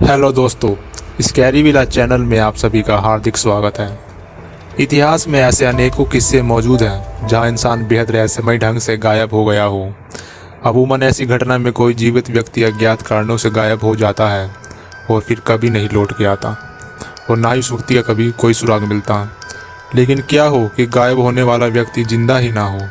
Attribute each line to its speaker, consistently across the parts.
Speaker 1: Hello दोस्तों, scary villa channel में आप सभी का हार्दिक स्वागत है। इतिहास में ऐसे अनेकों किस्से मौजूद हैं जहां इंसान बेहद रहस्यमय ढंग से गायब हो गया हो। अमूमन ऐसी घटना में कोई जीवित व्यक्ति अज्ञात कारणों से गायब हो जाता है और फिर कभी नहीं लौट के आता, और ना ही उस व्यक्ति का कभी कोई सुराग मिलता। लेकिन क्या हो कि गायब होने वाला व्यक्ति जिंदा ही ना हो,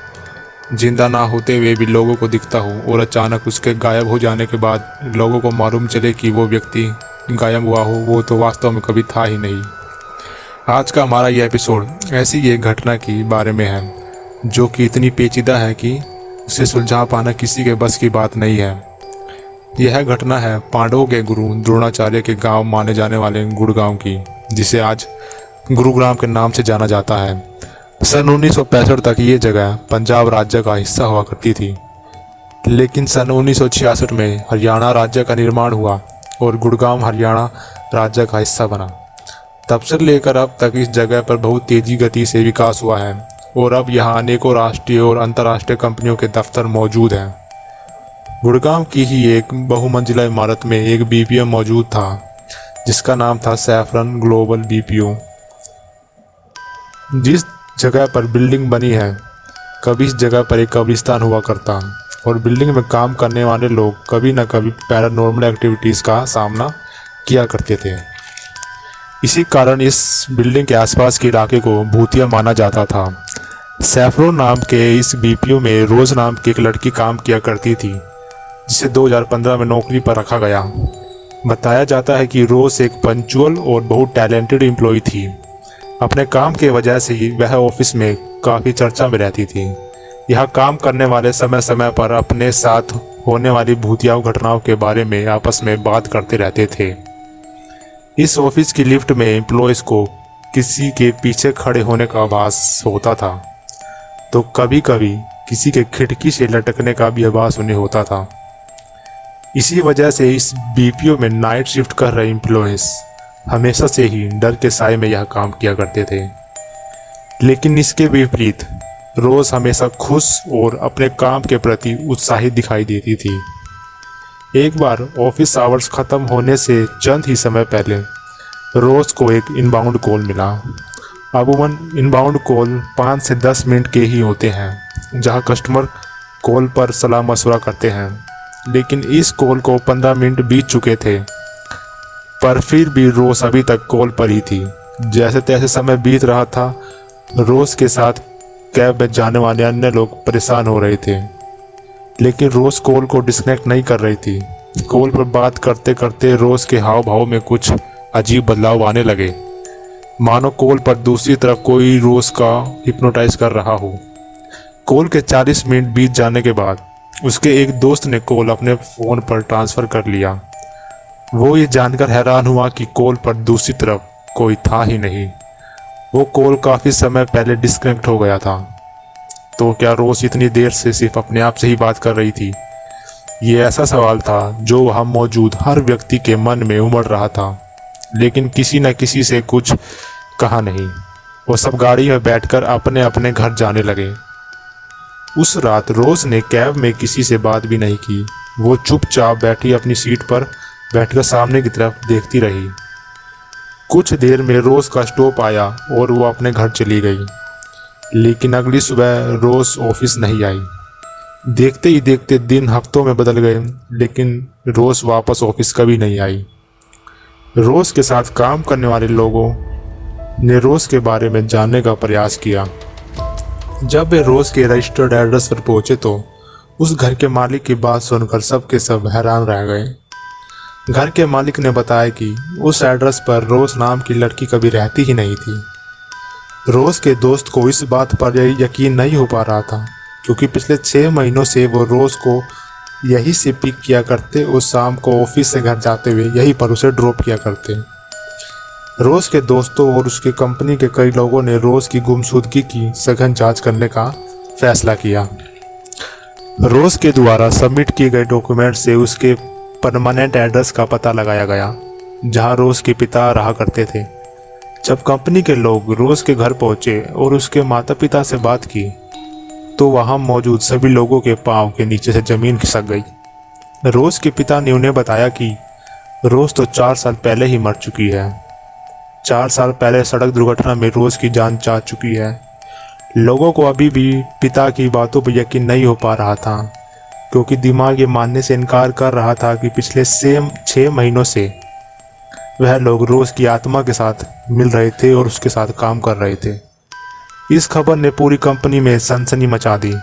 Speaker 1: जिंदा ना होते हुए भी लोगों को दिखता हो, और अचानक उसके गायब हो जाने के बाद लोगों को मालूम चले कि वो व्यक्ति गायब हुआ हो, वो तो वास्तव में कभी था ही नहीं। आज का हमारा यह एपिसोड ऐसी एक घटना के बारे में है जो कि इतनी पेचीदा है कि उसे सुलझा पाना किसी के बस की बात नहीं है। यह घटना है पांडवों के गुरु द्रोणाचार्य के गांव माने जाने वाले गुड़गांव की, जिसे आज गुरुग्राम के नाम से जाना जाता है। सन 1965 तक ये जगह पंजाब राज्य का हिस्सा हुआ करती थी, लेकिन सन 1966 में हरियाणा राज्य का निर्माण हुआ और गुड़गांव हरियाणा राज्य का हिस्सा बना। तब से लेकर अब तक इस जगह पर बहुत तेजी गति से विकास हुआ है और अब यहाँ अनेकों राष्ट्रीय और अंतर्राष्ट्रीय कंपनियों के दफ्तर मौजूद हैं। गुड़गांव की ही एक बहुमंजिला इमारत में एक बीपीओ मौजूद था जिसका नाम था सैफरन ग्लोबल बीपीओ। जिस जगह पर बिल्डिंग बनी है, कभी इस जगह पर एक कब्रिस्तान हुआ करता और बिल्डिंग में काम करने वाले लोग कभी न कभी पैरानॉर्मल एक्टिविटीज़ का सामना किया करते थे। इसी कारण इस बिल्डिंग के आसपास के इलाके को भूतिया माना जाता था। सैफरन नाम के इस बीपीओ में रोज़ नाम की एक लड़की काम किया करती थी, जिसे 2015 में नौकरी पर रखा गया। बताया जाता है कि रोज़ एक पंचुअल और बहुत टैलेंटेड एम्प्लॉय थी। अपने काम के वजह से ही वह ऑफिस में काफ़ी चर्चा में रहती थी। यह काम करने वाले समय समय पर अपने साथ होने वाली भूतिया घटनाओं के बारे में आपस में बात करते रहते थे। इस ऑफिस की लिफ्ट में एम्प्लॉयज़ को किसी के पीछे खड़े होने का आभास होता था, तो कभी कभी किसी के खिड़की से लटकने का भी आभास उन्हें होता था। इसी वजह से इस बीपीओ में नाइट शिफ्ट कर रहे एम्प्लॉयज़ हमेशा से ही डर के साए में यह काम किया करते थे। लेकिन इसके विपरीत रोज़ हमेशा खुश और अपने काम के प्रति उत्साहित दिखाई देती थी। एक बार ऑफिस आवर्स ख़त्म होने से चंद ही समय पहले रोज़ को एक इनबाउंड कॉल मिला। अमूमन इनबाउंड कॉल 5 से 10 मिनट के ही होते हैं, जहां कस्टमर कॉल पर सलाह मशवरा करते हैं। लेकिन इस कॉल को 15 मिनट बीत चुके थे, पर फिर भी रोज़ अभी तक कॉल पर ही थी। जैसे तैसे समय बीत रहा था। रोज़ के साथ कैब में जाने वाले अन्य लोग परेशान हो रहे थे, लेकिन रोज़ कॉल को डिस्कनेक्ट नहीं कर रही थी। कॉल पर बात करते करते रोज़ के हाव भाव में कुछ अजीब बदलाव आने लगे, मानो कॉल पर दूसरी तरफ कोई रोज़ का हिप्नोटाइज कर रहा हो। कॉल के 40 मिनट बीत जाने के बाद उसके एक दोस्त ने कॉल अपने फ़ोन पर ट्रांसफ़र कर लिया। वो ये जानकर हैरान हुआ कि कॉल पर दूसरी तरफ कोई था ही नहीं। वो कॉल काफ़ी समय पहले डिस्कनेक्ट हो गया था। तो क्या रोज़ इतनी देर से सिर्फ अपने आप से ही बात कर रही थी? ये ऐसा सवाल था जो वहाँ मौजूद हर व्यक्ति के मन में उमड़ रहा था, लेकिन किसी न किसी से कुछ कहा नहीं। वो सब गाड़ी में बैठकर अपने अपने घर जाने लगे। उस रात रोज़ ने कैब में किसी से बात भी नहीं की। वो चुपचाप बैठी अपनी सीट पर बैठकर सामने की तरफ देखती रही। कुछ देर में रोज़ का स्टॉप आया और वो अपने घर चली गई। लेकिन अगली सुबह रोज़ ऑफिस नहीं आई। देखते ही देखते दिन हफ्तों में बदल गए, लेकिन रोज़ वापस ऑफिस कभी नहीं आई। रोज़ के साथ काम करने वाले लोगों ने रोज़ के बारे में जानने का प्रयास किया। जब वे रोज़ के रजिस्टर्ड एड्रेस पर पहुंचे तो उस घर के मालिक की बात सुनकर सब के सब हैरान रह गए। घर के मालिक ने बताया कि उस एड्रेस पर रोज़ नाम की लड़की कभी रहती ही नहीं थी। रोज़ के दोस्त को इस बात पर यकीन नहीं हो पा रहा था, क्योंकि पिछले 6 महीनों से वो रोज़ को यहीं से पिक किया करते और शाम को ऑफिस से घर जाते हुए यहीं पर उसे ड्रॉप किया करते। रोज़ के दोस्तों और उसके कंपनी के कई लोगों ने रोज़ की गुमशुदगी की सघन जांच करने का फैसला किया। रोज़ के द्वारा सबमिट किए गए डॉक्यूमेंट से उसके परमानेंट एड्रेस का पता लगाया गया, जहां रोज़ के पिता रहा करते थे। जब कंपनी के लोग रोज़ के घर पहुंचे और उसके माता पिता से बात की, तो वहां मौजूद सभी लोगों के पांव के नीचे से ज़मीन खिसक गई। रोज़ के पिता ने उन्हें बताया कि रोज़ तो 4 साल पहले ही मर चुकी है। 4 साल पहले सड़क दुर्घटना में रोज़ की जान जा चुकी है। लोगों को अभी भी पिता की बातों पर यकीन नहीं हो पा रहा था, क्योंकि दिमाग ये मानने से इनकार कर रहा था कि पिछले 6 महीनों से वह लोग रोज़ की आत्मा के साथ मिल रहे थे और उसके साथ काम कर रहे थे। इस खबर ने पूरी कंपनी में सनसनी मचा दी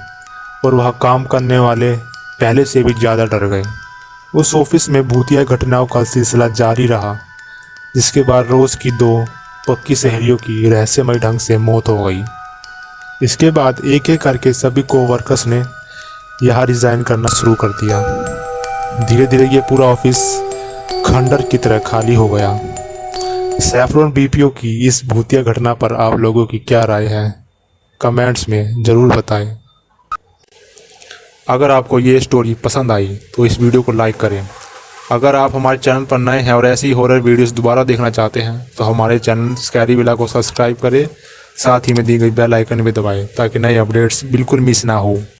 Speaker 1: और वह काम करने वाले पहले से भी ज़्यादा डर गए। उस ऑफिस में भूतिया घटनाओं का सिलसिला जारी रहा, जिसके बाद रोज़ की 2 पक्की सहेलियों की रहस्यमय ढंग से मौत हो गई। इसके बाद एक एक करके सभी कोवर्कर्स ने यहाँ रिज़ाइन करना शुरू कर दिया। धीरे धीरे ये पूरा ऑफिस खंडर की तरह खाली हो गया। सैफरॉन बीपीओ की इस भूतिया घटना पर आप लोगों की क्या राय है, कमेंट्स में ज़रूर बताएं। अगर आपको ये स्टोरी पसंद आई तो इस वीडियो को लाइक करें। अगर आप हमारे चैनल पर नए हैं और ऐसी हॉरर वीडियोस दोबारा देखना चाहते हैं तो हमारे चैनल स्कैरी विला को सब्सक्राइब करें, साथ ही में दी गई बेल आइकन भी दबाएं ताकि नए अपडेट्स बिल्कुल मिस ना हो।